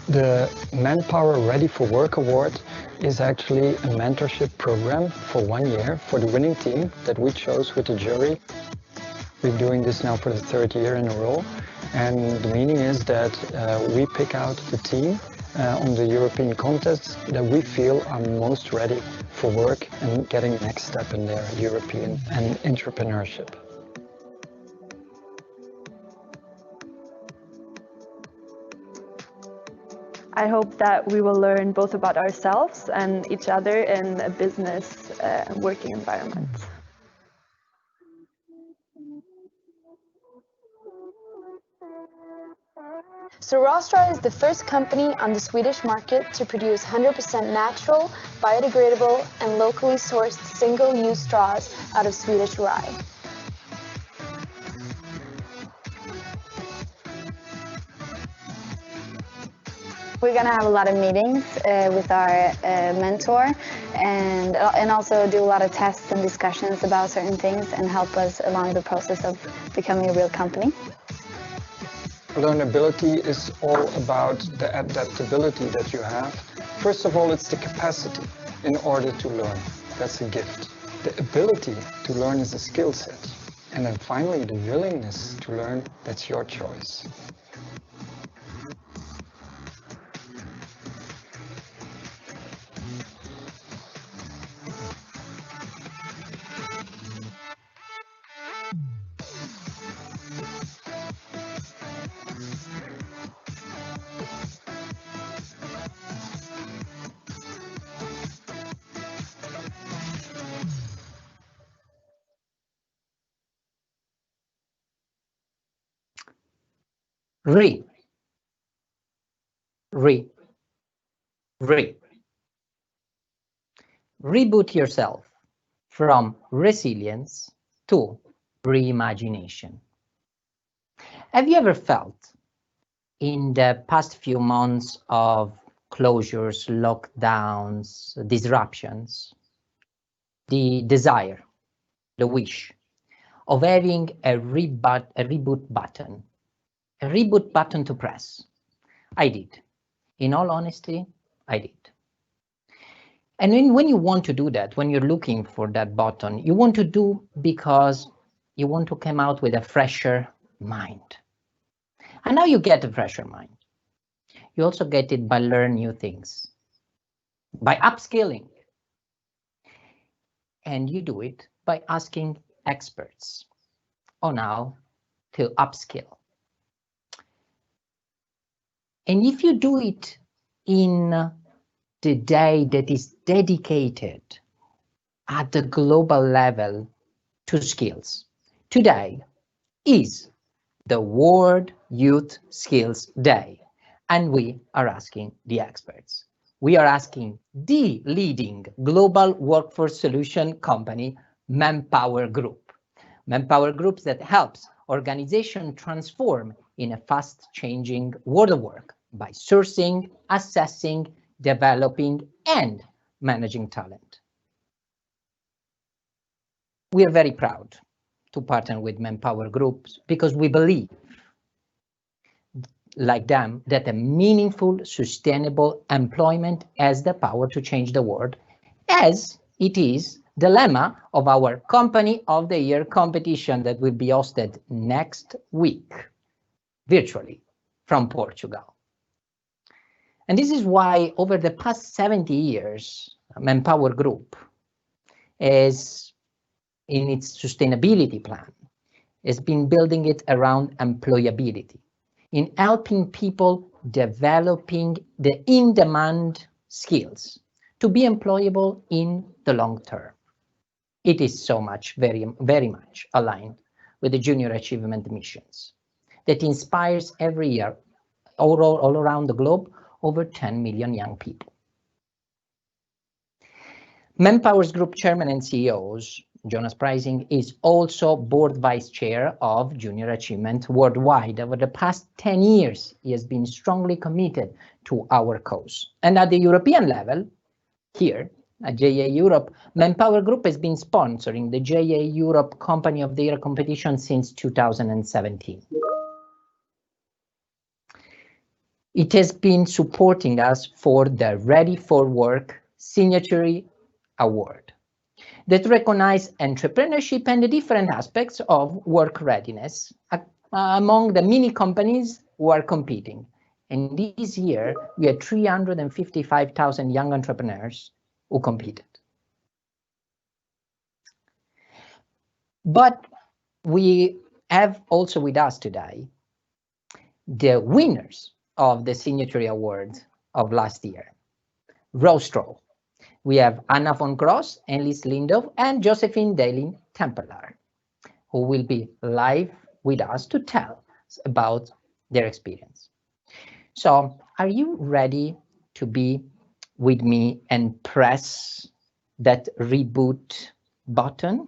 The Manpower Ready for Work Award is actually a mentorship program for 1 year for the winning team that we chose with the jury. We're doing this now for the 3rd year in a row, and the meaning is that we pick out the team on the European contests that we feel are most ready for work and getting the next step in their European and entrepreneurship. I hope that we will learn both about ourselves and each other in a business working environment. So Rostra is the first company on the Swedish market to produce 100% natural, biodegradable and locally sourced single-use straws out of Swedish rye. We're going to have a lot of meetings with our mentor and also do a lot of tests and discussions about certain things and help us along the process of becoming a real company. Learnability is all about the adaptability that you have. First of all, it's the capacity in order to learn. That's a gift. The ability to learn is a skill set. And then finally, the willingness to learn, that's your choice. Reboot yourself from resilience to reimagination. Have you ever felt in the past few months of closures, lockdowns, disruptions, the desire, the wish of having a reboot button to press? I did. In all honesty, I did. And when you want to do that, when you're looking for that button, you want to do because you want to come out with a fresher mind. And now you get a fresher mind. You also get it by learning new things, by upskilling. And you do it by asking experts on how to upskill. And if you do it in the day that is dedicated at the global level to skills, today is the World Youth Skills Day, and we are asking the experts. We are asking the leading global workforce solution company, ManpowerGroup. ManpowerGroup that helps organizations transform in a fast-changing world of work by sourcing, assessing, developing, and managing talent. We are very proud to partner with ManpowerGroup because we believe, like them, that a meaningful, sustainable employment has the power to change the world, as it is the lemma of our Company of the Year competition that will be hosted next week, virtually, from Portugal. And this is why over the past 70 years, ManpowerGroup is, in its sustainability plan, has been building it around employability, in helping people developing the in-demand skills to be employable in the long term. It is so much, very, very much aligned with the Junior Achievement missions that inspires every year all around the globe over 10 million young people. ManpowerGroup Chairman and CEOs, Jonas Preising, is also Board Vice Chair of Junior Achievement Worldwide. Over the past 10 years, he has been strongly committed to our cause. And at the European level, here, at JA Europe, ManpowerGroup has been sponsoring the JA Europe Company of the Year competition since 2017. It has been supporting us for the Ready for Work Signatory Award that recognizes entrepreneurship and the different aspects of work readiness among the mini companies who are competing. And this year, we had 355,000 young entrepreneurs who competed. But we have also with us today the winners of the Signatory Award of last year. Rostro. We have Anna von Gross and Liz Lindow and Josephine Dahlin Tempelar, who will be live with us to tell us about their experience. So, are you ready to be with me and press that reboot button?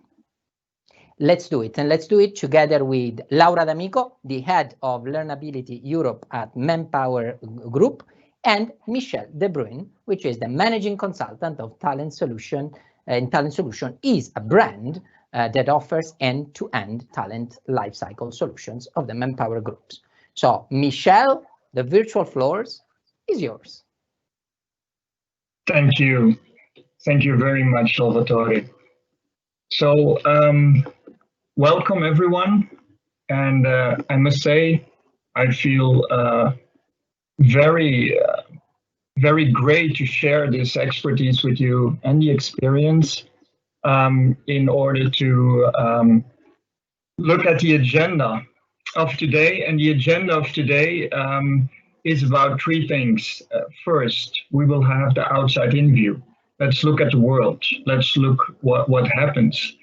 Let's do it, and let's do it together with Laura D'Amico, the head of Learnability Europe at ManpowerGroup, and Michelle De Bruyne, which is the managing consultant of Talent Solution. And Talent Solution is a brand that offers end-to-end talent lifecycle solutions of the ManpowerGroups. So, Michelle, the virtual floors is yours. Thank you. Thank you very much, Salvatore. So, welcome everyone. And I must say, I feel very great to share this expertise with you and the experience in order to look at the agenda of today. And the agenda of today is about three things. First, we will have the outside in view. Let's look at the world. Let's look what happens.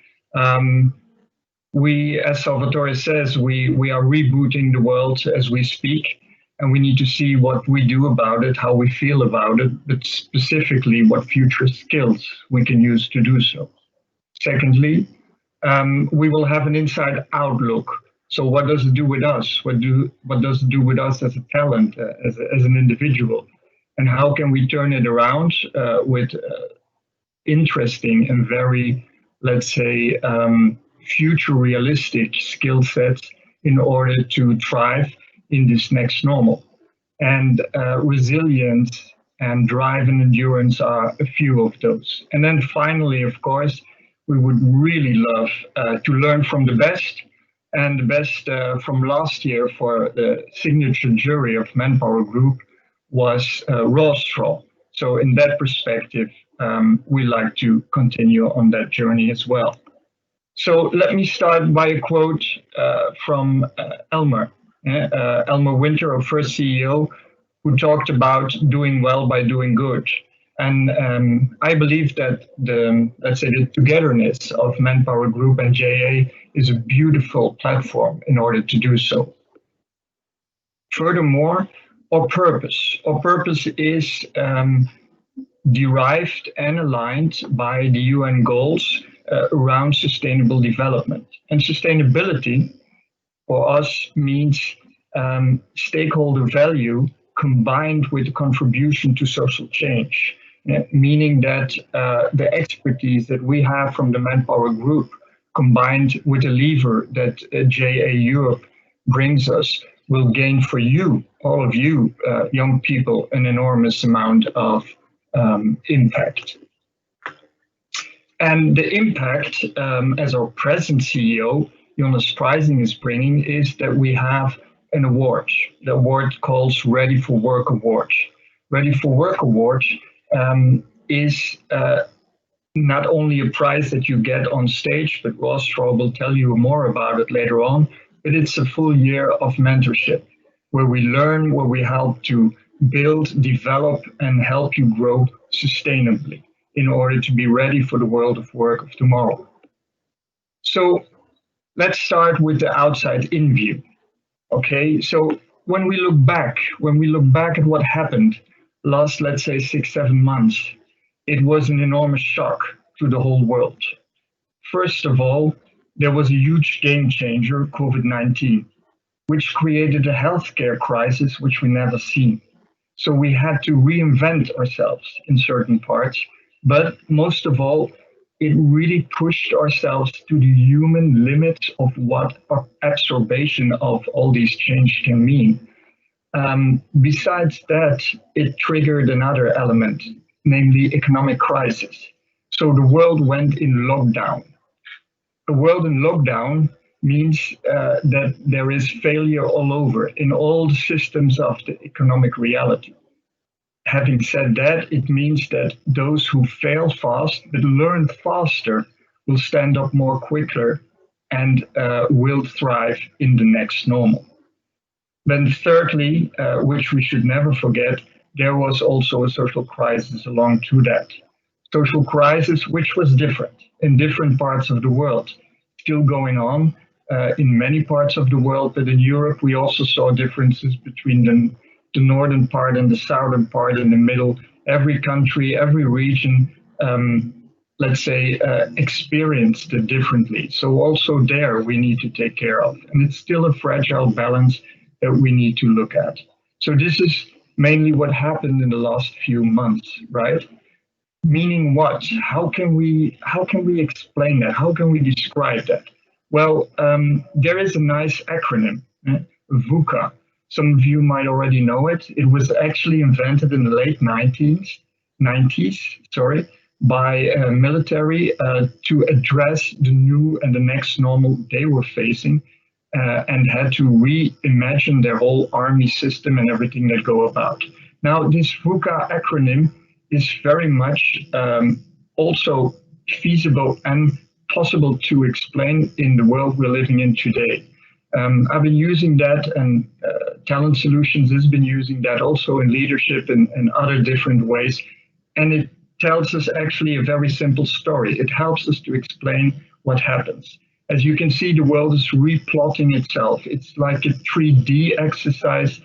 We, as Salvatore says, we are rebooting the world as we speak, and we need to see what we do about it, how we feel about it, but specifically what future skills we can use to do so. Secondly, we will have an inside outlook. So what does it do with us? What does it do with us as a talent, as an individual? And how can we turn it around with interesting and very, let's say, future realistic skill sets in order to thrive in this next normal? And resilience and drive and endurance are a few of those. And then finally, of course, we would really love to learn from the best. And the best from last year for the signature jury of ManpowerGroup was Rostro. So in that perspective, we like to continue on that journey as well. So let me start by a quote from Elmer Winter, our first CEO, who talked about doing well by doing good. And I believe that the togetherness of ManpowerGroup and JA is a beautiful platform in order to do so. Furthermore, our purpose is derived and aligned by the UN goals around sustainable development. And sustainability for us means stakeholder value combined with the contribution to social change. Meaning that the expertise that we have from the ManpowerGroup combined with the lever that JA Europe brings us will gain for you, all of you young people, an enormous amount of impact. And the impact, as our present CEO, Jonas Preising, is bringing, is that we have an award. The award calls Ready for Work Award. Ready for Work Award is not only a prize that you get on stage, but Rostro will tell you more about it later on, but it's a full year of mentorship where we learn, where we help to build, develop, and help you grow sustainably in order to be ready for the world of work of tomorrow. So let's start with the outside in view. Okay, so when we look back at what happened last, let's say, 6-7 months, it was an enormous shock to the whole world. First of all, there was a huge game changer, COVID-19, which created a healthcare crisis which we never seen. So we had to reinvent ourselves in certain parts But most of all, it really pushed ourselves to the human limits of what our absorption of all these change can mean. Besides that, it triggered another element, namely economic crisis. So the world went in lockdown. A world in lockdown means that there is failure all over in all the systems of the economic reality. Having said that, it means that those who fail fast but learn faster will stand up more quicker and will thrive in the next normal. Then thirdly, which we should never forget, there was also a social crisis along to that. Social crisis which was different in different parts of the world, still going on in many parts of the world, but in Europe we also saw differences between the northern part and the southern part, in the middle. Every country, every region, let's say, experienced it differently. So also there we need to take care of. And it's still a fragile balance that we need to look at. So this is mainly what happened in the last few months, right? Meaning what? How can we explain that? How can we describe that? Well, there is a nice acronym, VUCA. Some of you might already know it. It was actually invented in the late 90s, by military to address the new and the next normal they were facing, and had to reimagine their whole army system and everything that go about. Now, this VUCA acronym is very much also feasible and possible to explain in the world we're living in today. I've been using that, and Talent Solutions has been using that also in leadership and other different ways. And it tells us actually a very simple story. It helps us to explain what happens. As you can see, the world is replotting itself. It's like a 3D exercise,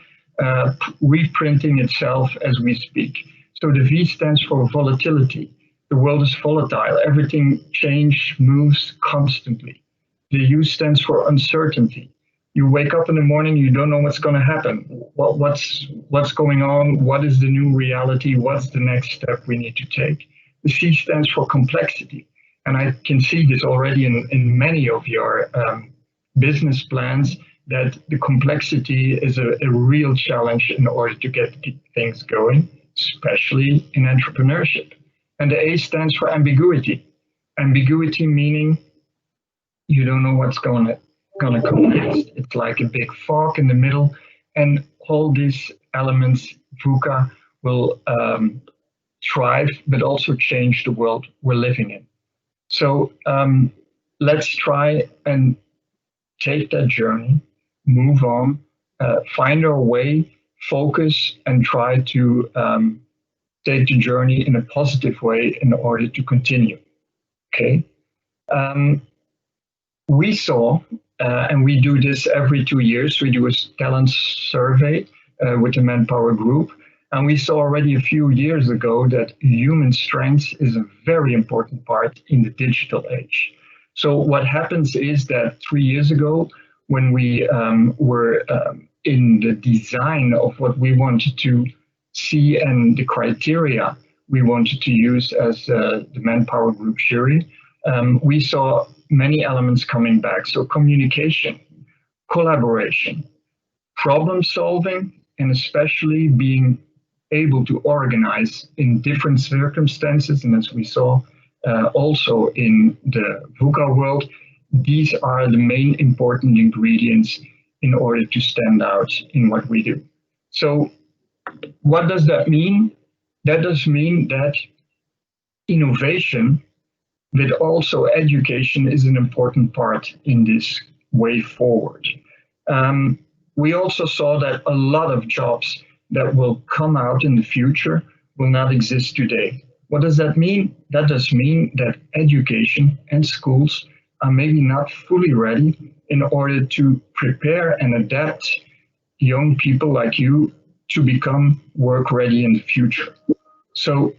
reprinting itself as we speak. So the V stands for volatility. The world is volatile. Everything changes, moves constantly. The U stands for uncertainty. You wake up in the morning, you don't know what's going to happen. What's going on? What is the new reality? What's the next step we need to take? The C stands for complexity. And I can see this already in many of your business plans, that the complexity is a real challenge in order to get things going, especially in entrepreneurship. And the A stands for ambiguity. Ambiguity meaning you don't know what's gonna come next. It's like a big fog in the middle, and all these elements, VUCA, will thrive, but also change the world we're living in. So let's try and take that journey, move on, find our way, focus, and try to take the journey in a positive way in order to continue. Okay. We saw, and we do this every 2 years, we do a talent survey with the ManpowerGroup, and we saw already a few years ago that human strength is a very important part in the digital age. So what happens is that 3 years ago, when we were in the design of what we wanted to see and the criteria we wanted to use as the ManpowerGroup jury, we saw many elements coming back. So communication, collaboration, problem solving, and especially being able to organize in different circumstances. And as we saw also in the VUCA world, these are the main important ingredients in order to stand out in what we do. So what does that mean? That does mean that innovation, but also education, is an important part in this way forward. We also saw that a lot of jobs that will come out in the future will not exist today. What does that mean? That does mean that education and schools are maybe not fully ready in order to prepare and adapt young people like you to become work ready in the future. So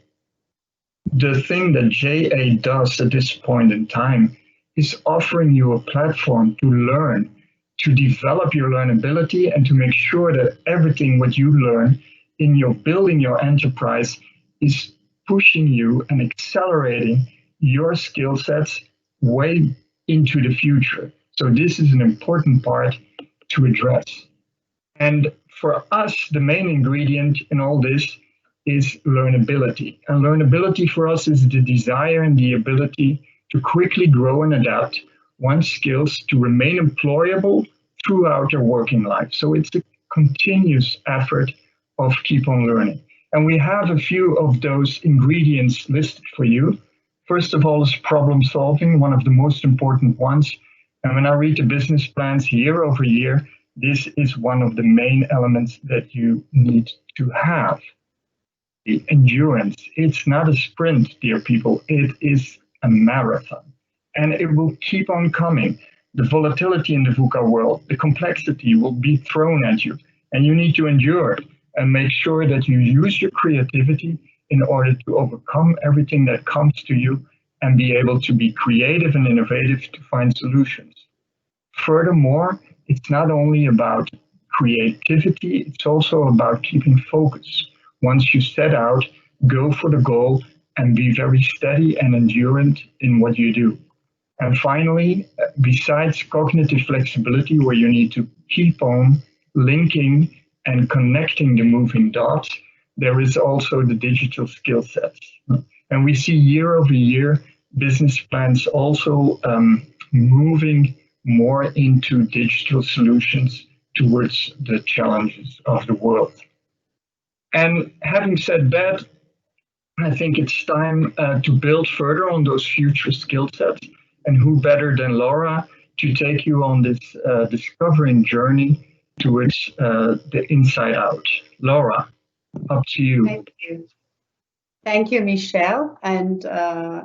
the thing that JA does at this point in time is offering you a platform to learn, to develop your learnability, and to make sure that everything what you learn in your building your enterprise is pushing you and accelerating your skill sets way into the future. So this is an important part to address. And for us, the main ingredient in all this is learnability. And learnability for us is the desire and the ability to quickly grow and adapt one's skills to remain employable throughout their working life. So it's a continuous effort of keep on learning. And we have a few of those ingredients listed for you. First of all is problem solving, one of the most important ones. And when I read the business plans year over year, this is one of the main elements that you need to have. The endurance. It's not a sprint, dear people. It is a marathon. And it will keep on coming. The volatility in the VUCA world, the complexity will be thrown at you. And you need to endure and make sure that you use your creativity in order to overcome everything that comes to you and be able to be creative and innovative to find solutions. Furthermore, it's not only about creativity, it's also about keeping focus. Once you set out, go for the goal and be very steady and endurant in what you do. And finally, besides cognitive flexibility, where you need to keep on linking and connecting the moving dots, there is also the digital skill sets. And we see year over year business plans also moving more into digital solutions towards the challenges of the world. And having said that, I think it's time to build further on those future skill sets. And who better than Laura to take you on this discovering journey towards the inside out. Laura, up to you. Thank you. Thank you, Michelle. And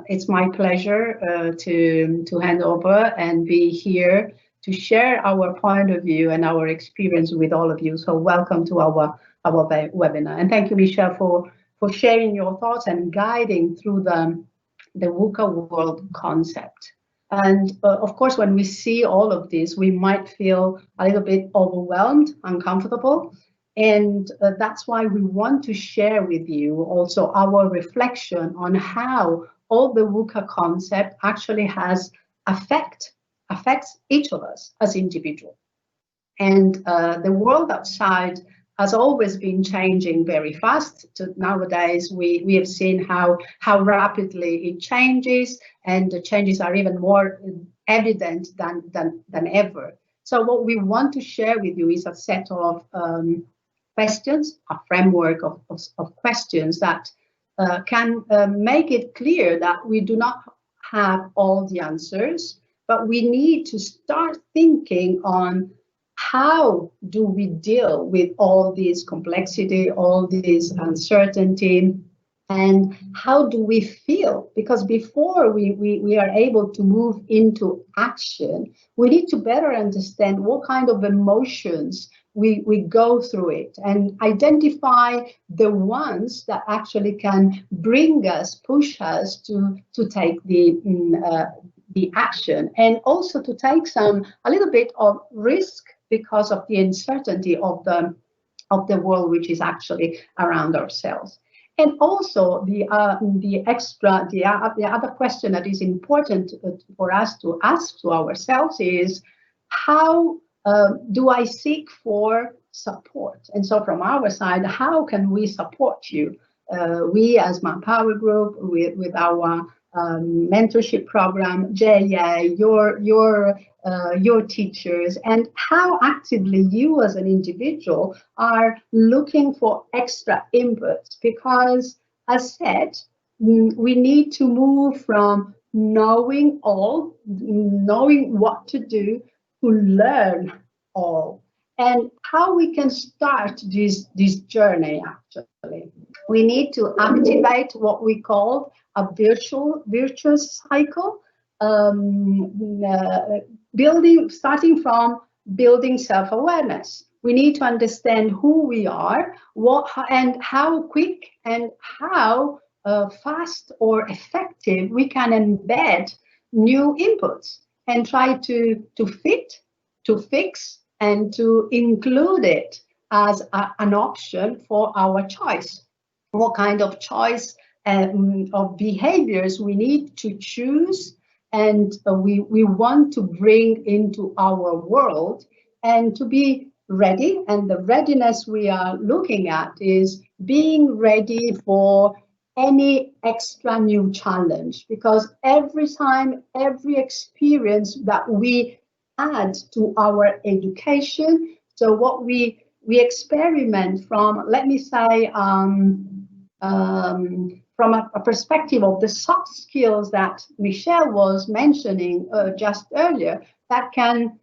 it's my pleasure to hand over and be here to share our point of view and our experience with all of you. So welcome to our webinar. And thank you, Michelle, for sharing your thoughts and guiding through the VUCA world concept. And of course, when we see all of this, we might feel a little bit overwhelmed, uncomfortable. And that's why we want to share with you also our reflection on how all the VUCA concept actually has affects each of us as individuals. And the world outside has always been changing very fast. Nowadays, we have seen how rapidly it changes, and the changes are even more evident than ever. So what we want to share with you is a set of questions, a framework of questions that can make it clear that we do not have all the answers, but we need to start thinking on how do we deal with all this complexity, all this uncertainty, and how do we feel? Because before we are able to move into action, we need to better understand what kind of emotions we go through it and identify the ones that actually can bring us, push us to take the action, and also to take a little bit of risk because of the uncertainty of the world which is actually around ourselves. And also the other question that is important for us to ask to ourselves is, how do I seek for support? And so from our side, how can we support you? We as ManpowerGroup with our mentorship program, JA, your teachers, and how actively you as an individual are looking for extra inputs, because as said, we need to move from knowing what to do, to learn all. And how we can start this journey, actually. We need to activate what we call a virtuous cycle, starting from building self-awareness. We need to understand who we are, and how quick and how fast or effective we can embed new inputs and try to fit, to fix, and to include it as an option for our choice. What kind of choice of behaviors we need to choose, and we want to bring into our world, and to be ready. And the readiness we are looking at is being ready for any extra new challenge, because every time, every experience that we add to our education, so what we experiment from, let me say, from a perspective of the soft skills that Michelle was mentioning just earlier, that can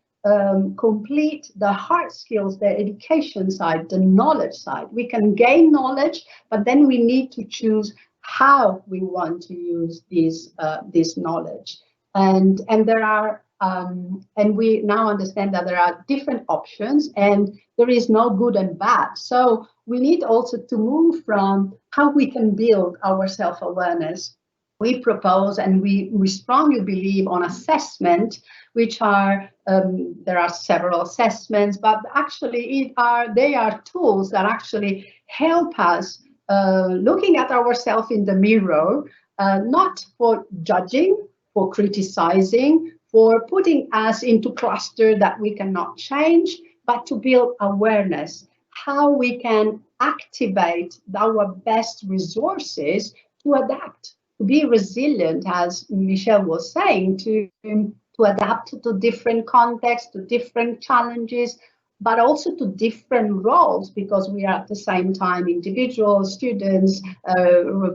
complete the hard skills, the education side, the knowledge side. We can gain knowledge, but then we need to choose how we want to use this knowledge. And there are and we now understand that there are different options, and there is no good and bad. So we need also to move from how we can build our self-awareness. We propose, and we strongly believe on assessment, which are there are several assessments, but actually they are tools that actually help us looking at ourselves in the mirror, not for judging, for criticizing, for putting us into cluster that we cannot change, but to build awareness, how we can activate our best resources to adapt, to be resilient, as Michelle was saying, to adapt to different contexts, to different challenges, but also to different roles, because we are at the same time individuals, students,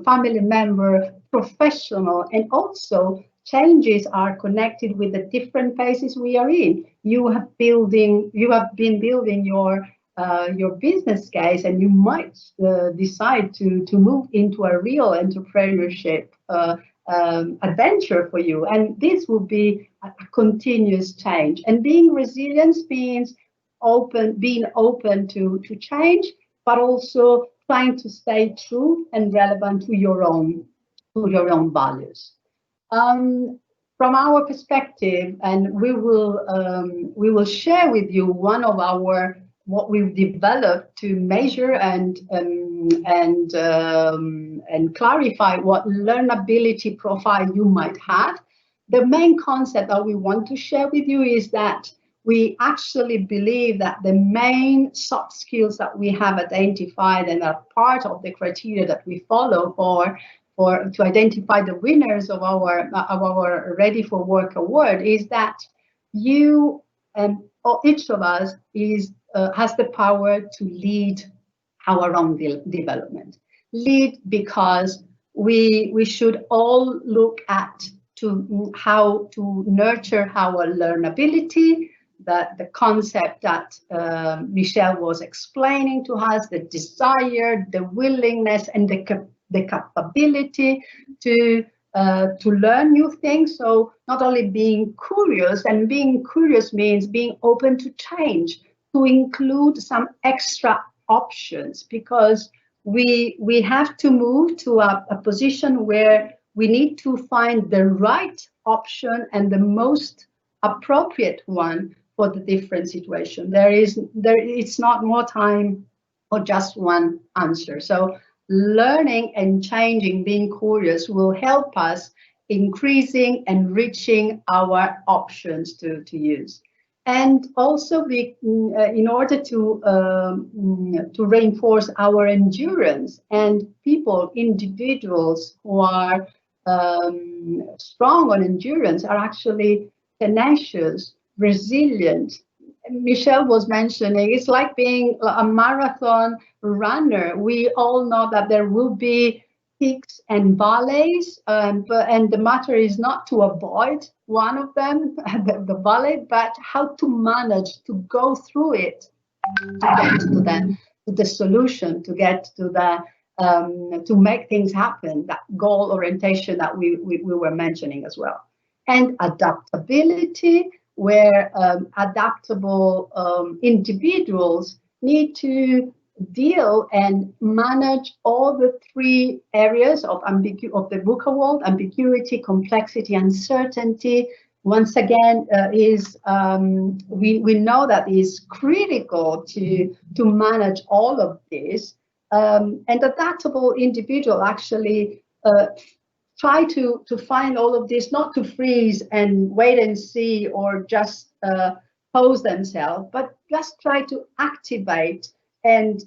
family member, professional, and also changes are connected with the different phases we are in. You have been building your business case, and you might decide to move into a real entrepreneurship adventure for you, and this will be a continuous change. And being resilient means being open to change, but also trying to stay true and relevant to your own values. From our perspective, and we will share with you one of our what we've developed to measure and clarify what learnability profile you might have. The main concept that we want to share with you is that we actually believe that the main soft skills that we have identified and are part of the criteria that we follow to identify the winners of our Ready for Work award is that you and each of us has the power to lead our own development. Lead because we should all look at how to nurture our learnability, that the concept that Michelle was explaining to us, the desire, the willingness, and the capability to learn new things. So not only being curious, and being curious means being open to change, to include some extra options, because we have to move to a position where we need to find the right option and the most appropriate one for the different situation. It's not more time or just one answer. So learning and changing, being curious, will help us increasing, enriching our options to use. And also, in order to reinforce our endurance, and individuals who are strong on endurance are actually tenacious, resilient. Michelle was mentioning, it's like being a marathon runner. We all know that there will be peaks and valleys, and the matter is not to avoid one of them, the valley, but how to manage to go through it, to get to the solution, to get to to make things happen, that goal orientation that we were mentioning as well. And adaptability, where adaptable individuals need to deal and manage all the three areas of the VUCA world: ambiguity, complexity, uncertainty. Once again, we know that is critical to manage all of this. And adaptable individual actually try to find all of this, not to freeze and wait and see or just pose themselves, but just try to activate and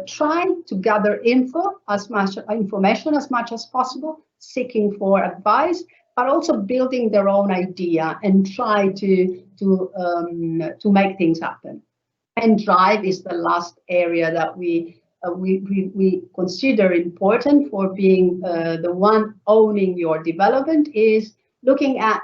try to gather information as much as possible, seeking for advice, but also building their own idea and try to make things happen. And drive is the last area that we consider important for being the one owning your development, is looking at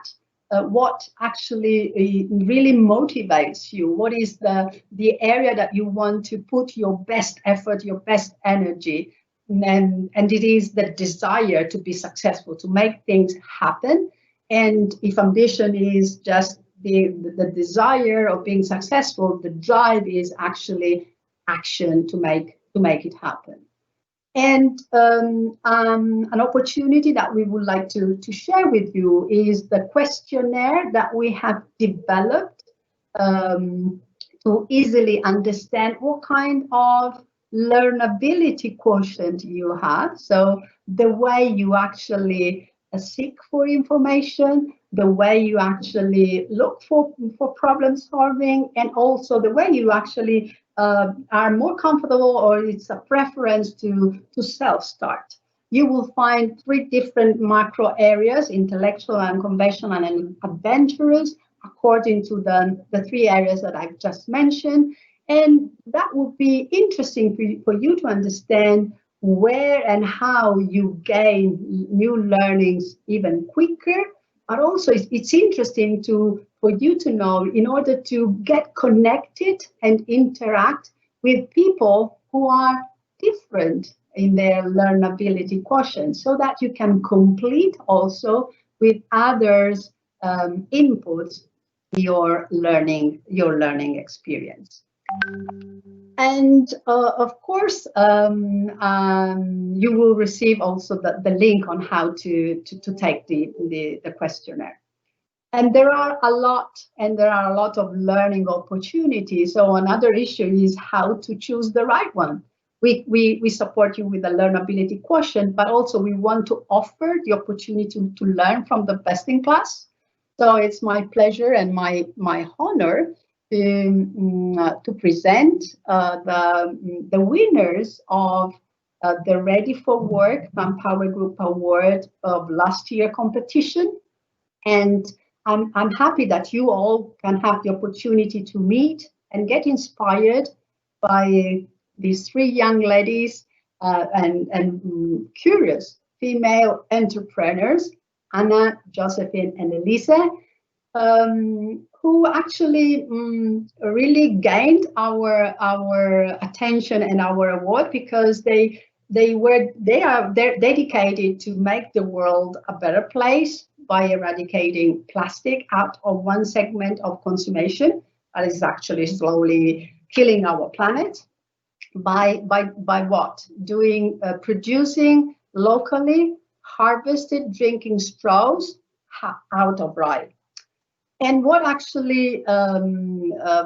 what actually really motivates you. What is the area that you want to put your best effort, your best energy, and it is the desire to be successful, to make things happen. And if ambition is just the desire of being successful, the drive is actually action to make it happen. And an opportunity that we would like to share with you is the questionnaire that we have developed to easily understand what kind of learnability quotient you have. So the way you actually seek for information, the way you actually look for problem solving, and also the way you actually are more comfortable, or it's a preference to self-start. You will find 3 different macro areas: intellectual, unconventional, and adventurous, according to the 3 areas that I've just mentioned. And that would be interesting for you to understand where and how you gain new learnings even quicker. But also it's interesting for you to know, in order to get connected and interact with people who are different in their learnability quotient, so that you can complete also with others' inputs your learning experience. And of course, you will receive also the link on how to take the questionnaire. And there are a lot of learning opportunities. So another issue is how to choose the right one. We support you with the learnability quotient, but also we want to offer the opportunity to learn from the best in class. So it's my pleasure and my honor to present the winners of the Ready for Work ManpowerGroup Award of last year competition. And I'm happy that you all can have the opportunity to meet and get inspired by these 3 young ladies and curious female entrepreneurs, Anna, Josephine, and Elise, who actually really gained our attention and our award, because they're dedicated to make the world a better place by eradicating plastic out of one segment of consumption that is actually slowly killing our planet. By what? Producing locally harvested drinking straws out of rye. And what actually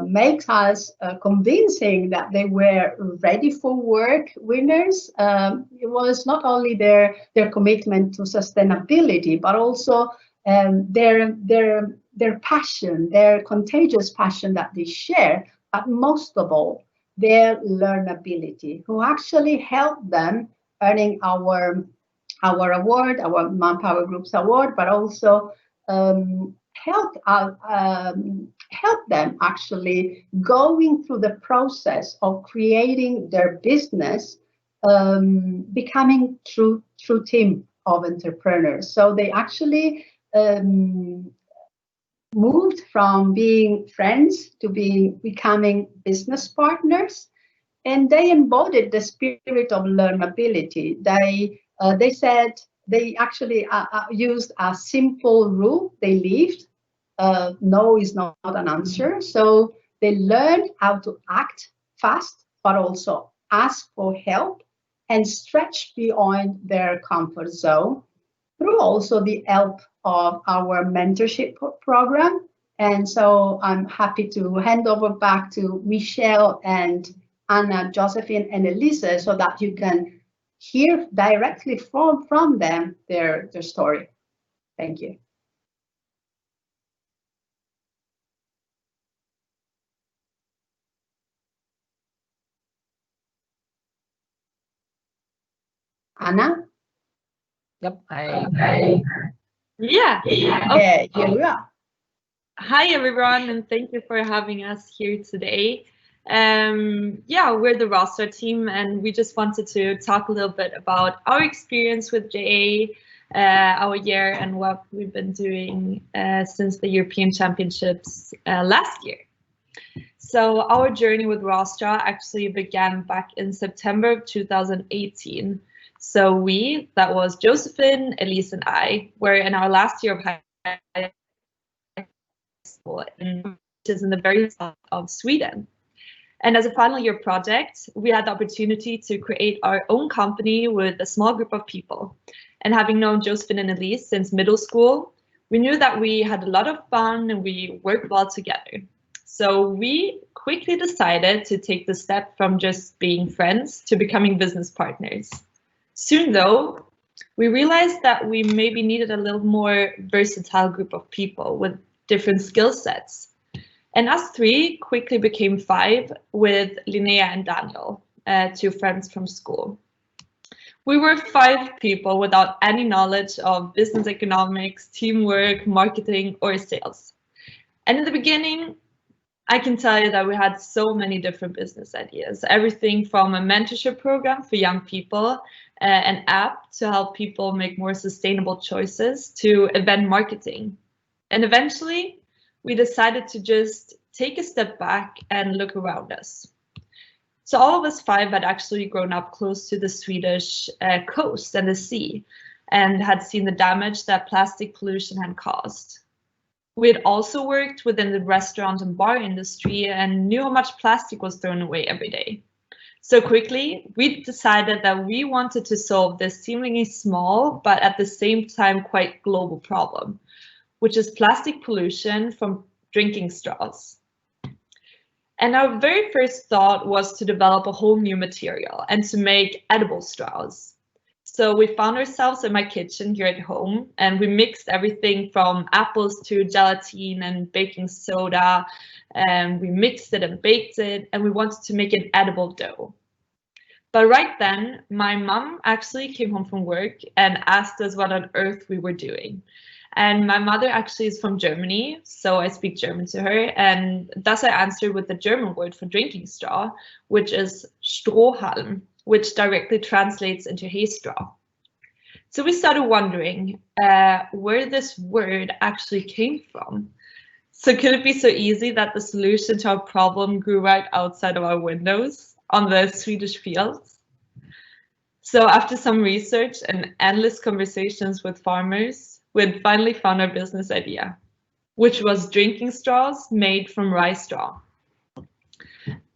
makes us convincing that they were Ready for Work winners, it was not only their commitment to sustainability, but also their passion, their contagious passion that they share, but most of all, their learnability, who actually helped them earning our award, our ManpowerGroup's award, but also help them actually going through the process of creating their business, becoming true team of entrepreneurs. So they actually moved from being friends to becoming business partners, and they embodied the spirit of learnability. They said they actually used a simple rule they lived. No is not an answer. So they learned how to act fast, but also ask for help and stretch beyond their comfort zone through also the help of our mentorship program. And so I'm happy to hand over back to Michelle and Anna, Josephine, and Elisa, so that you can hear directly from them their story. Thank you. Anna? Yep, Yeah. Okay, here we are. Hi, everyone, and thank you for having us here today. Yeah, we're the roster team, and we just wanted to talk a little bit about our experience with JA, our year, and what we've been doing since the European Championships last year. So our journey with Rostra actually began back in September of 2018. So we, that was Josephine, Elise, and I, were in our last year of high school, which is in the very south of Sweden. And as a final year project, we had the opportunity to create our own company with a small group of people. And having known Josephine and Elise since middle school, we knew that we had a lot of fun and we worked well together. So we quickly decided to take the step from just being friends to becoming business partners. Soon though, we realized that we maybe needed a little more versatile group of people with different skill sets. And us three quickly became five with Linnea and Daniel, two friends from school. We were five people without any knowledge of business economics, teamwork, marketing, or sales. And in the beginning, I can tell you that we had so many different business ideas, everything from a mentorship program for young people, an app to help people make more sustainable choices, to event marketing. And eventually, we decided to just take a step back and look around us. So all of us five had actually grown up close to the Swedish coast and the sea, and had seen the damage that plastic pollution had caused. We had also worked within the restaurant and bar industry and knew how much plastic was thrown away every day. So quickly, we decided that we wanted to solve this seemingly small, but at the same time quite global problem, which is plastic pollution from drinking straws. And our very first thought was to develop a whole new material and to make edible straws. So we found ourselves in my kitchen here at home, and we mixed everything from apples to gelatin and baking soda, and we mixed it and baked it, and we wanted to make an edible dough. But right then, my mom actually came home from work and asked us what on earth we were doing. And my mother actually is from Germany, so I speak German to her, and thus I answered with the German word for drinking straw, which is Strohhalm, which directly translates into hay straw. So we started wondering where this word actually came from. So could it be so easy that the solution to our problem grew right outside of our windows on the Swedish fields? So after some research and endless conversations with farmers, we had finally found our business idea, which was drinking straws made from rye straw.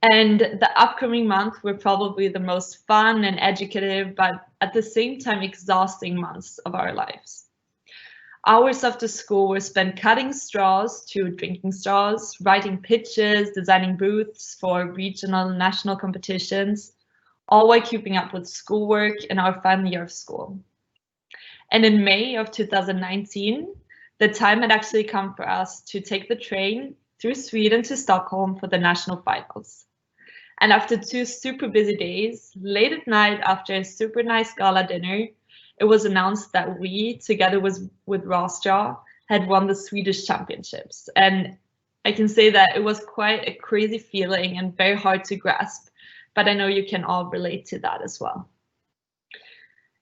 And the upcoming months were probably the most fun and educative, but at the same time exhausting months of our lives. Hours after school were spent cutting straws to drinking straws, writing pitches, designing booths for regional and national competitions, all while keeping up with schoolwork in our final year of school. And in May of 2019, the time had actually come for us to take the train through Sweden to Stockholm for the national finals. And after 2 super busy days, late at night after a super nice gala dinner, it was announced that we, together with Rostra, had won the Swedish championships. And I can say that it was quite a crazy feeling and very hard to grasp, but I know you can all relate to that as well.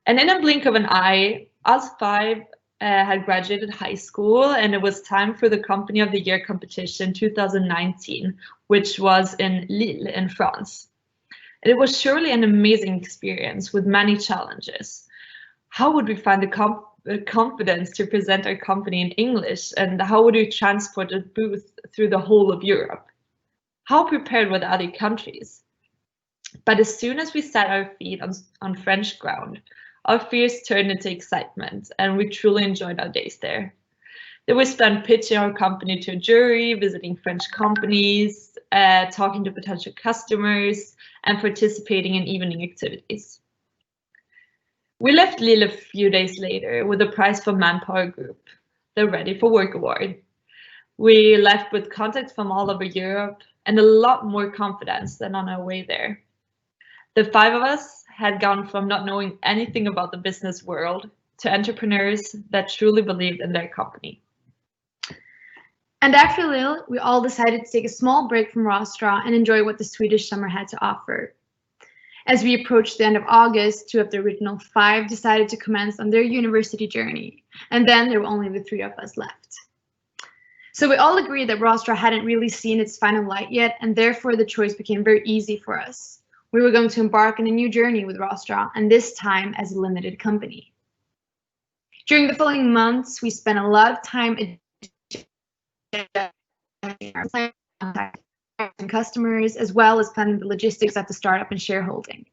And in a blink of an eye, us five had graduated high school, and it was time for the Company of the Year competition 2019, which was in Lille in France. And it was surely an amazing experience with many challenges. How would we find the confidence to present our company in English, and how would we transport a booth through the whole of Europe? How prepared were the other countries? But as soon as we set our feet on French ground, our fears turned into excitement, and we truly enjoyed our days there. Then we spent pitching our company to a jury, visiting French companies, talking to potential customers, and participating in evening activities. We left Lille a few days later with a prize from ManpowerGroup, the Ready for Work Award. We left with contacts from all over Europe and a lot more confidence than on our way there. The 5 of us had gone from not knowing anything about the business world to entrepreneurs that truly believed in their company. And after Lille, we all decided to take a small break from Rostra and enjoy what the Swedish summer had to offer. As we approached the end of August, 2 of the original 5 decided to commence on their university journey, and then there were only the 3 of us left. So we all agreed that Rostra hadn't really seen its final light yet, and therefore the choice became very easy for us. We were going to embark on a new journey with Rostra, and this time as a limited company. During the following months, we spent a lot of time and customers, as well as planning the logistics at the startup and shareholding.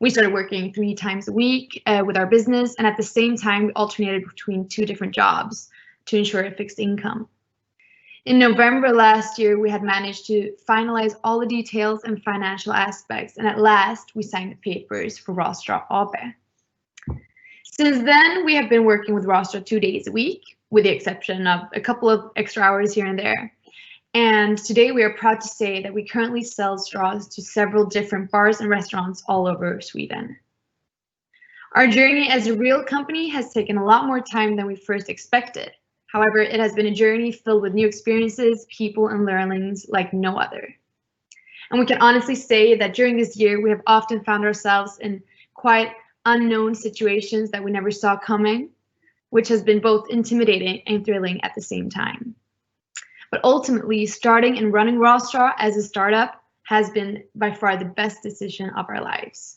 We started working 3 times a week with our business, and at the same time, we alternated between 2 different jobs to ensure a fixed income. In November last year, we had managed to finalize all the details and financial aspects, and at last, we signed the papers for Rostra AB. Since then, we have been working with Rostra 2 days a week, with the exception of a couple of extra hours here and there. And today we are proud to say that we currently sell straws to several different bars and restaurants all over Sweden. Our journey as a real company has taken a lot more time than we first expected. However, it has been a journey filled with new experiences, people, and learnings like no other. And we can honestly say that during this year, we have often found ourselves in quite unknown situations that we never saw coming, which has been both intimidating and thrilling at the same time. But ultimately, starting and running Rostra as a startup has been by far the best decision of our lives.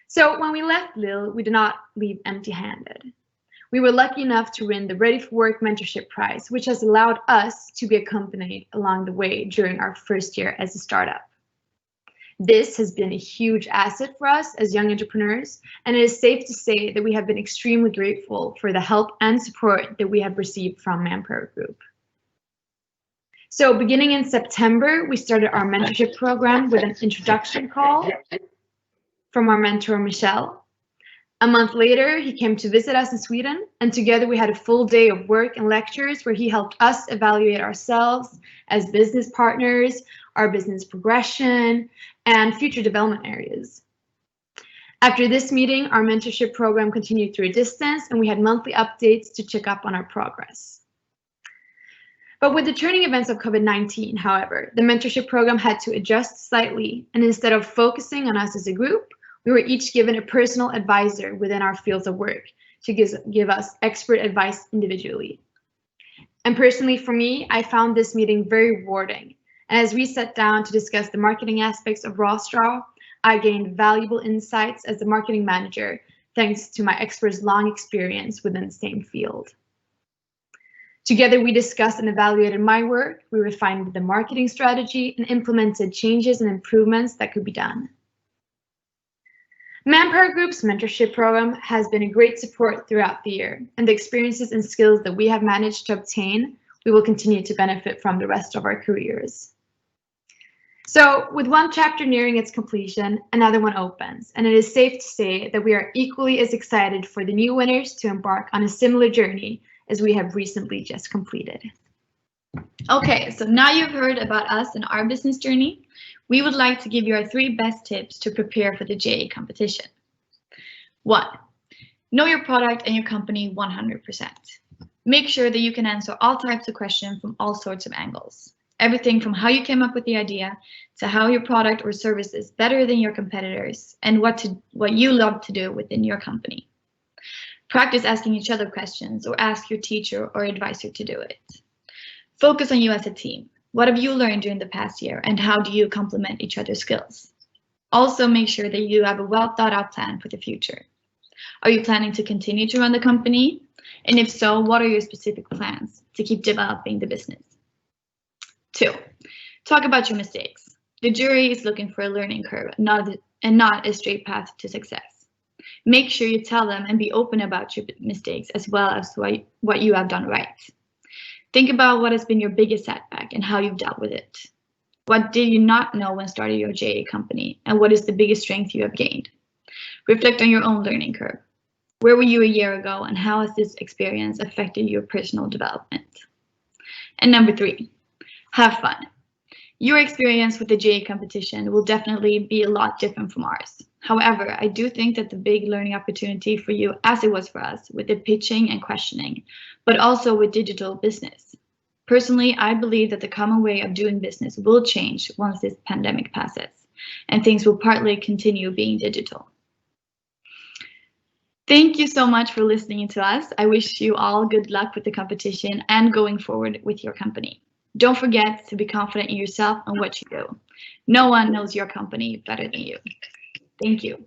So when we left Lille, we did not leave empty-handed. We were lucky enough to win the Ready for Work Mentorship Prize, which has allowed us to be accompanied along the way during our first year as a startup. This has been a huge asset for us as young entrepreneurs, and it is safe to say that we have been extremely grateful for the help and support that we have received from ManpowerGroup. So beginning in September, we started our mentorship program with an introduction call from our mentor, Michel. A month later, he came to visit us in Sweden, and together we had a full day of work and lectures where he helped us evaluate ourselves as business partners, our business progression, and future development areas. After this meeting, our mentorship program continued through a distance, and we had monthly updates to check up on our progress. But with the turning events of COVID-19, however, the mentorship program had to adjust slightly, and instead of focusing on us as a group, we were each given a personal advisor within our fields of work to give us expert advice individually. And personally for me, I found this meeting very rewarding. And as we sat down to discuss the marketing aspects of Rostra, I gained valuable insights as the marketing manager, thanks to my expert's long experience within the same field. Together, we discussed and evaluated my work, we refined the marketing strategy, and implemented changes and improvements that could be done. ManpowerGroup's mentorship program has been a great support throughout the year, and the experiences and skills that we have managed to obtain, we will continue to benefit from the rest of our careers. So, with one chapter nearing its completion, another one opens, and it is safe to say that we are equally as excited for the new winners to embark on a similar journey as we have recently just completed. Okay, so now you've heard about us and our business journey. We would like to give you our 3 best tips to prepare for the JA competition. 1. Know your product and your company 100%. Make sure that you can answer all types of questions from all sorts of angles. Everything from how you came up with the idea to how your product or service is better than your competitors and what you love to do within your company. Practice asking each other questions or ask your teacher or advisor to do it. Focus on you as a team. What have you learned during the past year and how do you complement each other's skills? Also make sure that you have a well thought out plan for the future. Are you planning to continue to run the company? And if so, what are your specific plans to keep developing the business? 2. Talk about your mistakes. The jury is looking for a learning curve and not a straight path to success. Make sure you tell them and be open about your mistakes as well as what you have done right. Think about what has been your biggest setback and how you've dealt with it. What did you not know when starting your JA company and what is the biggest strength you have gained? Reflect on your own learning curve. Where were you a year ago, and how has this experience affected your personal development? And number 3, have fun. Your experience with the JA competition will definitely be a lot different from ours. However, I do think that the big learning opportunity for you, as it was for us, with the pitching and questioning, but also with digital business. Personally, I believe that the common way of doing business will change once this pandemic passes, and things will partly continue being digital. Thank you so much for listening to us. I wish you all good luck with the competition and going forward with your company. Don't forget to be confident in yourself and what you do. No one knows your company better than you. Thank you.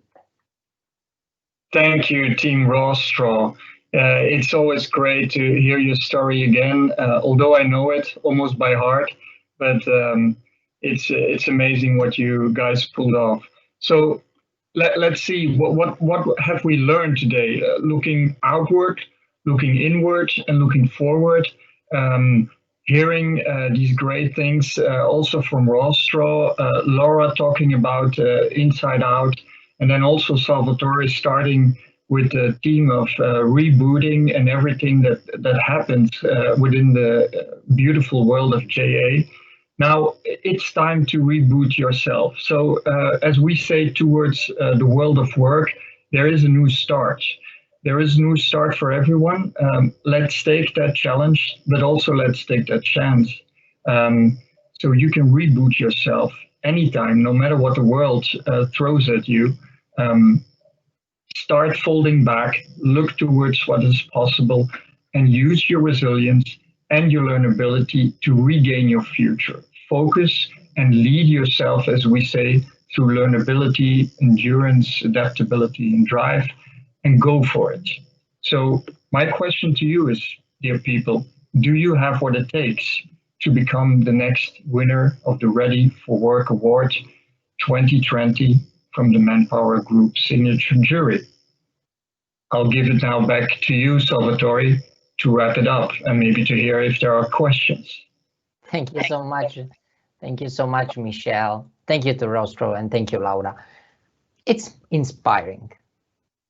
Thank you, Team Rawstraw. It's always great to hear your story again, although I know it almost by heart, but it's amazing what you guys pulled off. So let's see, what have we learned today? Looking outward, looking inward, and looking forward. Hearing these great things also from Rawstraw, Laura talking about Inside Out, and then also Salvatore starting with the theme of rebooting and everything that happens within the beautiful world of JA. Now it's time to reboot yourself. So as we say towards the world of work, there is a new start. There is a new start for everyone. Let's take that challenge, but also let's take that chance. So you can reboot yourself anytime, no matter what the world throws at you. Start folding back, look towards what is possible, and use your resilience and your learnability to regain your future. Focus and lead yourself, as we say, through learnability, endurance, adaptability, and drive, and go for it. So my question to you is, dear people, do you have what it takes to become the next winner of the Ready for Work Award 2020 from the ManpowerGroup signature jury? I'll give it now back to you, Salvatore, to wrap it up and maybe to hear if there are questions. Thank you so much. Thank you so much, Michelle. Thank you to Rawstraw, and thank you, Laura. It's inspiring.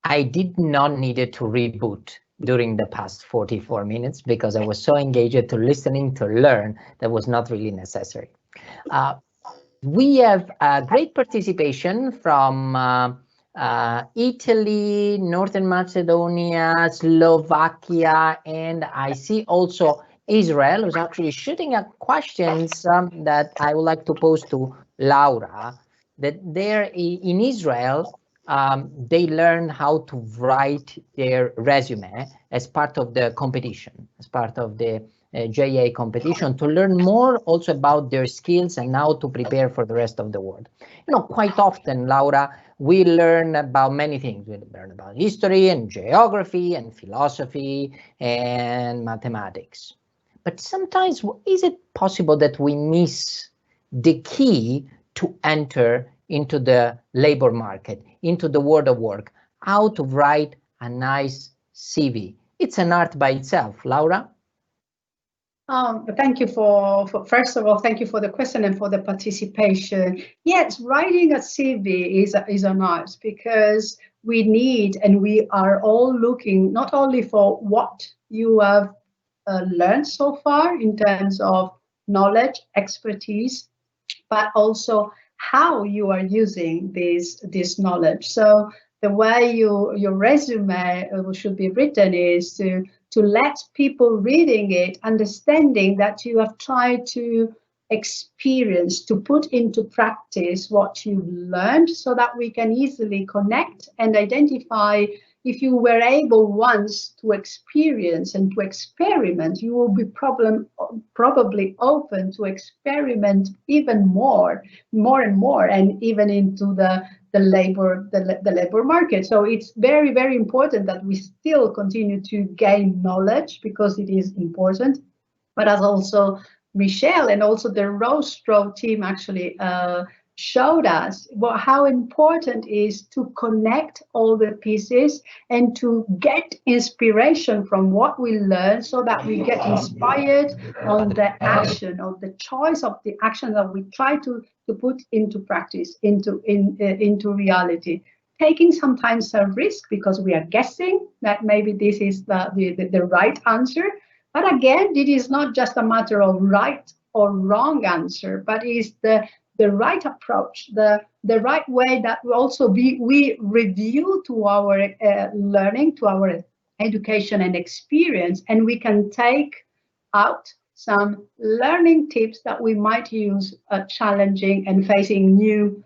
I did not need to reboot during the past 44 minutes because I was so engaged to listening to learn that was not really necessary. We have great participation from Italy, Northern Macedonia, Slovakia, and I see also Israel who's actually shooting at questions that I would like to pose to Laura. That there in Israel, they learn how to write their resume as part of the competition, as part of the JA competition, to learn more also about their skills and how to prepare for the rest of the world. You know, quite often, Laura, we learn about many things. We learn about history and geography and philosophy and mathematics. But sometimes, is it possible that we miss the key to enter into the labor market, into the world of work, how to write a nice CV? It's an art by itself. Laura? Thank you first of all, thank you for the question and for the participation. Yes, writing a CV is an art, because we need, and we are all looking not only for what you have learned so far in terms of knowledge, expertise, but also how you are using this knowledge. So the way your resume should be written is to let people reading it understanding that you have tried to experience, to put into practice what you've learned, so that we can easily connect and identify. If you were able once to experience and to experiment, you will be probably open to experiment even more and more, and even into the labor market. So it's very, very important that we still continue to gain knowledge, because it is important. But as also Michelle and also the Rawstraw team actually showed us how important it is to connect all the pieces and to get inspiration from what we learn, so that we get inspired on the action, of the choice of the action that we try to put into practice, into reality. taking sometimes a risk because we are guessing that maybe this is the right answer. But again, it is not just a matter of right or wrong answer, but is the right approach, the right way that we review to our learning, to our education and experience, and we can take out some learning tips that we might use challenging and facing new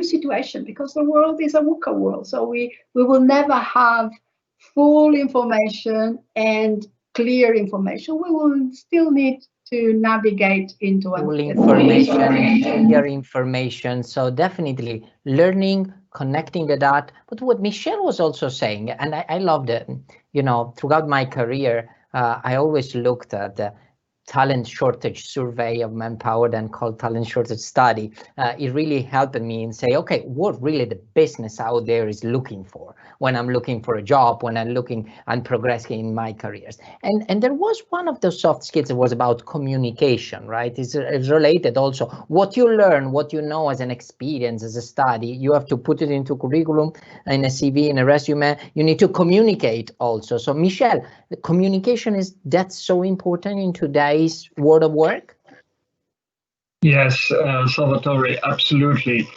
situation, because the world is a VUCA world. So we will never have full information and clear information. We will still need to navigate into full information, clear information. So definitely learning, connecting the dot. But what Michelle was also saying, and I loved it, you know, throughout my career, I always looked at the talent shortage survey of Manpower, then called talent shortage study. It really helped me and say, okay, what really the business out there is looking for when I'm looking for a job, when I'm looking and progressing in my careers. And there was one of those soft skills that was about communication, right? It's related also. What you learn, what you know as an experience, as a study, you have to put it into curriculum, in a CV, in a resume. You need to communicate also. So Michelle, the communication that's so important in today's world of work? Yes, Salvatore, absolutely.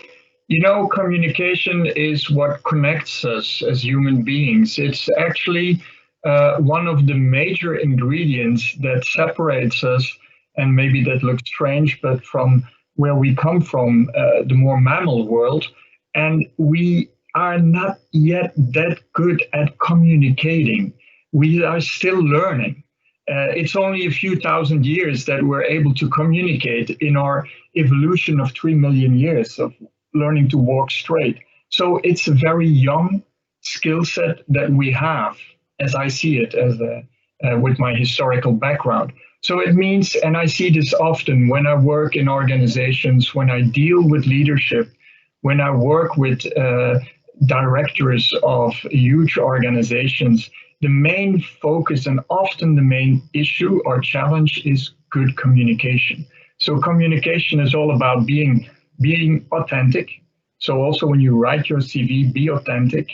You know, communication is what connects us as human beings. It's actually one of the major ingredients that separates us, and maybe that looks strange, but from where we come from, the more mammal world, and we are not yet that good at communicating. We are still learning. It's only a few thousand years that we're able to communicate in our evolution of 3 million years of learning to walk straight. So it's a very young skill set that we have, as I see it, as with my historical background. So it means, and I see this often when I work in organizations, when I deal with leadership, when I work with directors of huge organizations, the main focus and often the main issue or challenge is good communication. So communication is all about being authentic. So also when you write your CV, be authentic.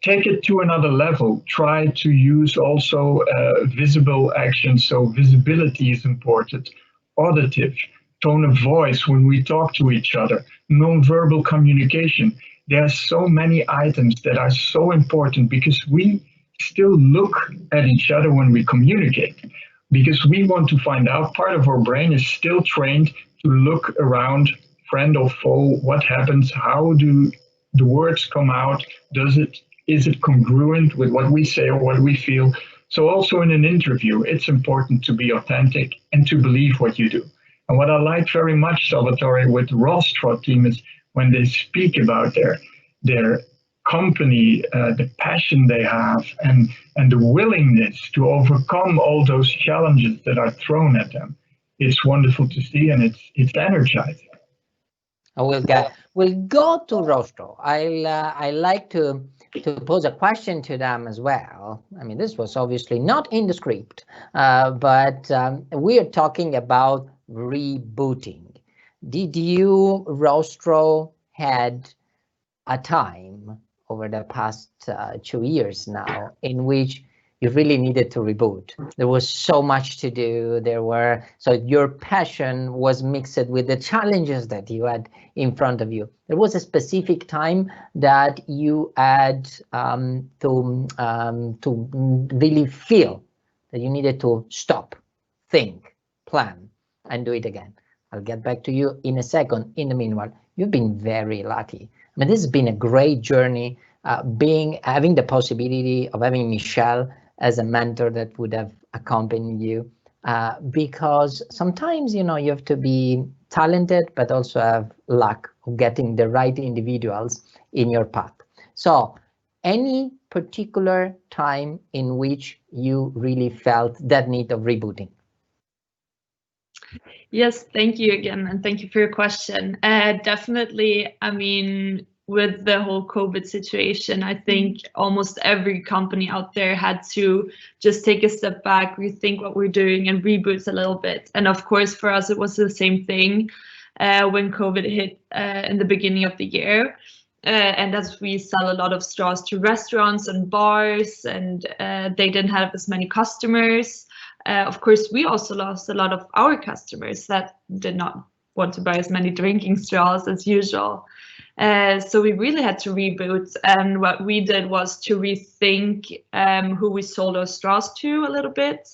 Take it to another level. Try to use also visible action. So visibility is important. Auditive, tone of voice when we talk to each other. Non-verbal communication. There are so many items that are so important because we still look at each other when we communicate, because we want to find out, part of our brain is still trained to look around, friend or foe, what happens, how do the words come out, is it congruent with what we say or what we feel. So also in an interview, it's important to be authentic and to believe what you do. And what I like very much, Salvatore, with the Rostro team is when they speak about their company, the passion they have, and the willingness to overcome all those challenges that are thrown at them. It's wonderful to see, and it's energizing. We'll go to Rostro. I like to pose a question to them as well. I mean, this was obviously not in the script, but we are talking about rebooting. Did you, Rostro, had a time over the past 2 years now in which you really needed to reboot? There was so much to do. So your passion was mixed with the challenges that you had in front of you. There was a specific time that you had to really feel that you needed to stop, think, plan, and do it again. I'll get back to you in a second. In the meanwhile, you've been very lucky. I mean, this has been a great journey, having the possibility of having Michelle as a mentor that would have accompanied you, because sometimes, you know, you have to be talented, but also have luck of getting the right individuals in your path. So any particular time in which you really felt that need of rebooting? Yes, thank you again, and thank you for your question. Definitely, I mean, with the whole COVID situation, I think almost every company out there had to just take a step back, rethink what we're doing, and reboot a little bit. And of course, for us, it was the same thing when COVID hit in the beginning of the year. and as we sell a lot of straws to restaurants and bars, and they didn't have as many customers, of course, we also lost a lot of our customers that did not want to buy as many drinking straws as usual. So we really had to reboot, and what we did was to rethink who we sold our straws to a little bit.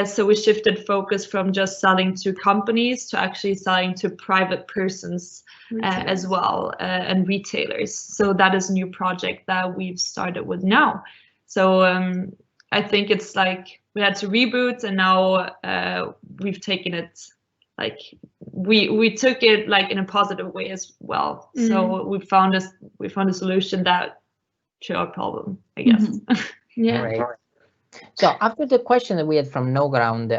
So we shifted focus from just selling to companies to actually selling to private persons as well, and retailers. So that is a new project that we've started with now. So I think it's like we had to reboot, and now we've taken it, like we took it like in a positive way as well. So we found a solution that to our problem, I guess. Yeah. Right. So after the question that we had from Nogra on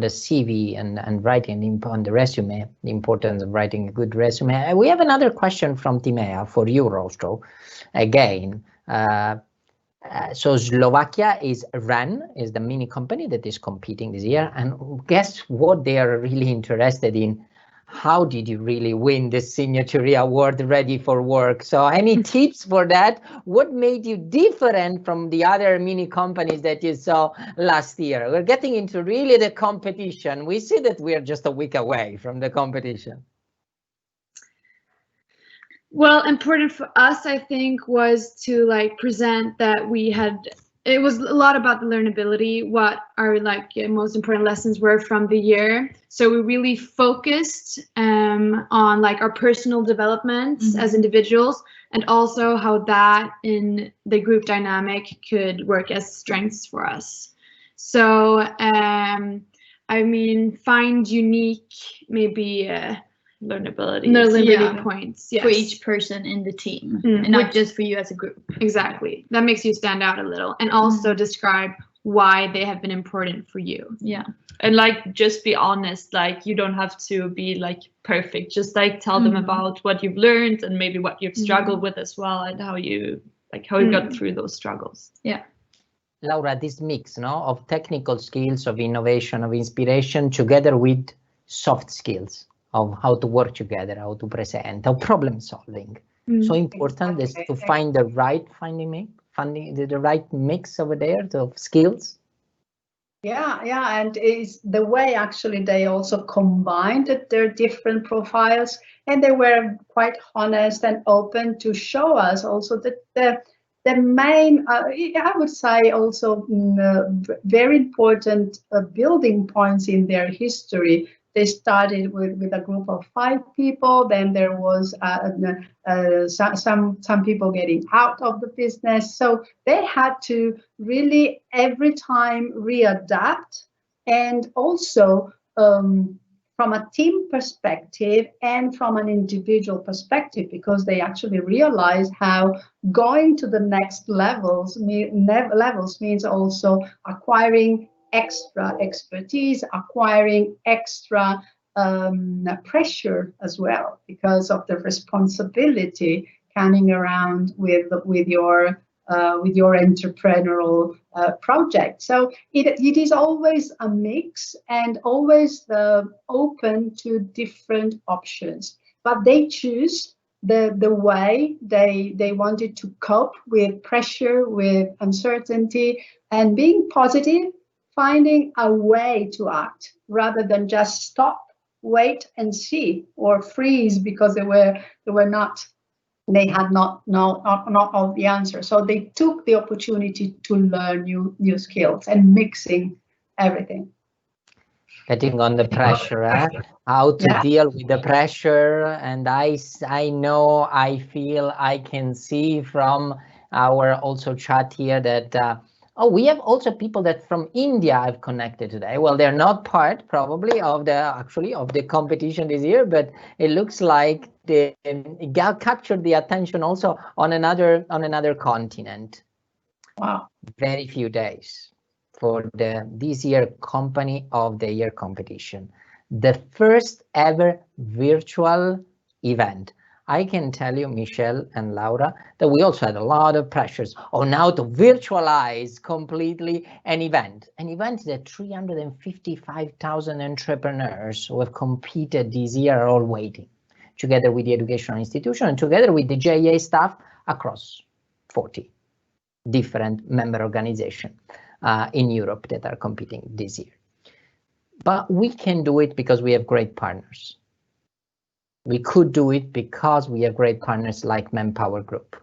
the CV and writing on the resume, the importance of writing a good resume, we have another question from Timea for you, Rostro. Again, so Slovakia is the mini company that is competing this year, and guess what they are really interested in? How did you really win the Signature Award Ready for Work? So any tips for that? What made you different from the other mini companies that you saw last year? We're getting into really the competition. We see that we are just a week away from the competition. Well, important for us, I think, was to like present that we had, it was a lot about the learnability, what our like most important lessons were from the year. So we really focused on like our personal development as individuals, and also how that in the group dynamic could work as strengths for us. So I mean, find unique maybe learnability points for each person in the team, and not just for you as a group. Exactly, that makes you stand out a little, and also describe why they have been important for you. Yeah, and like just be honest. Like you don't have to be like perfect. Just like tell them about what you've learned and maybe what you've struggled with as well, and how you got through those struggles. Yeah. Laura, this mix, of technical skills, of innovation, of inspiration, together with soft skills of how to work together, how to present, how problem solving. So important is to find the right the right mix over there of skills. Yeah, and it's the way actually they also combined their different profiles, and they were quite honest and open to show us also that the main, I would say also very important building points in their history. They started with a group of 5 people. Then there was some people getting out of the business. So they had to really every time readapt, and also from a team perspective and from an individual perspective, because they actually realized how going to the next levels means also acquiring extra expertise, acquiring extra pressure as well, because of the responsibility coming around with your entrepreneurial project. So it is always a mix, and always open to different options. But they choose the way they wanted to cope with pressure, with uncertainty, and being positive, finding a way to act rather than just stop, wait and see, or freeze because they had not all the answers. So they took the opportunity to learn new skills and mixing everything. Getting on the pressure, how to deal with the pressure. And I know, I feel, I can see from our also chat here that we have also people that from India I've connected today. Well, they're not part probably of the competition this year, but it looks like they captured the attention also on another continent. Wow. Very few days for this year Company of the Year competition. The first ever virtual event. I can tell you, Michelle and Laura, that we also had a lot of pressures on how to virtualize completely an event that 355,000 entrepreneurs who have competed this year are all waiting. together with the educational institution and together with the JA staff across 40 different member organizations in Europe that are competing this year. But we can do it because we have great partners. We could do it because we have great partners like ManpowerGroup.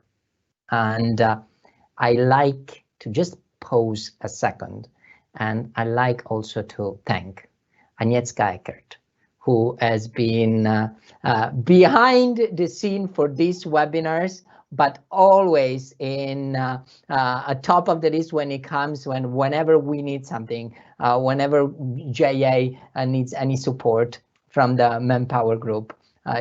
And I like to just pause a second, and I like also to thank Agnieszka Eckert, who has been behind the scene for these webinars, but always in at top of the list when it comes, whenever we need something, whenever JA needs any support from the ManpowerGroup.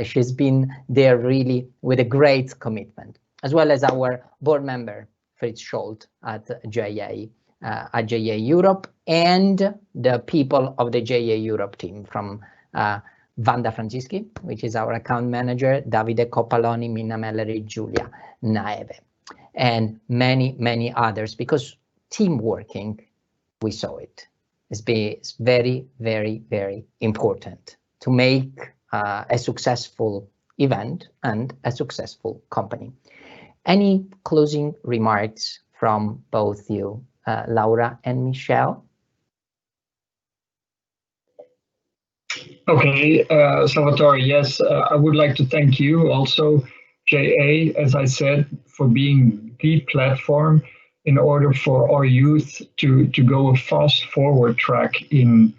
She's been there really with a great commitment, as well as our board member, Fritz Scholt at JA Europe, and the people of the JA Europe team from Vanda Francischi, which is our account manager, Davide Coppaloni, Minna Mellery, Giulia Naeve, and many, many others, because team working, we saw it. It's very, very, very important to make a successful event and a successful company. Any closing remarks from both you, Laura and Michelle? Okay, Salvatore, yes, I would like to thank you also, JA, as I said, for being the platform in order for our youth to go a fast forward track in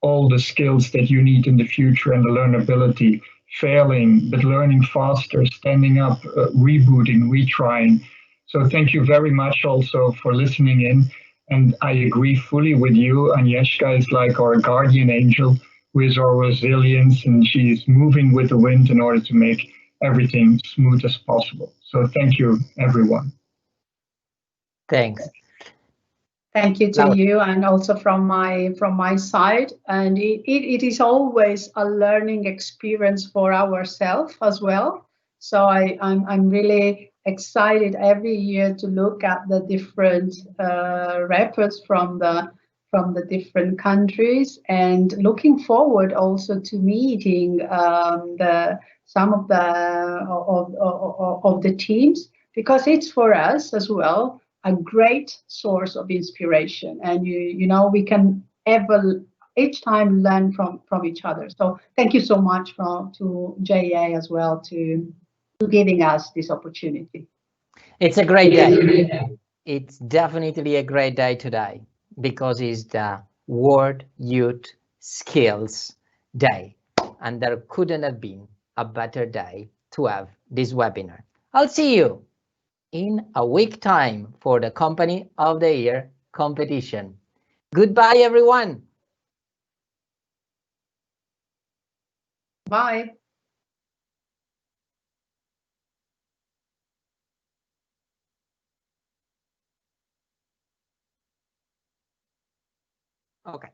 all the skills that you need in the future and the learnability, failing, but learning faster, standing up, rebooting, retrying. So thank you very much also for listening in. And I agree fully with you. Agnieszka is like our guardian angel, who is our resilience, and she's moving with the wind in order to make everything smooth as possible. So thank you, everyone. Thanks. Thank you to you, and also from my side. And it is always a learning experience for ourselves as well. So I'm really excited every year to look at the different reports from the different countries, and looking forward also to meeting some of the teams, because it's for us as well a great source of inspiration, and you know, we can each time learn from each other. So thank you so much to JA as well to giving us this opportunity. It's a great day. It's definitely a great day today, because it's the World Youth Skills Day, and there couldn't have been a better day to have this webinar. I'll see you in a week time for the Company of the Year competition. Goodbye, everyone. Bye. Okay.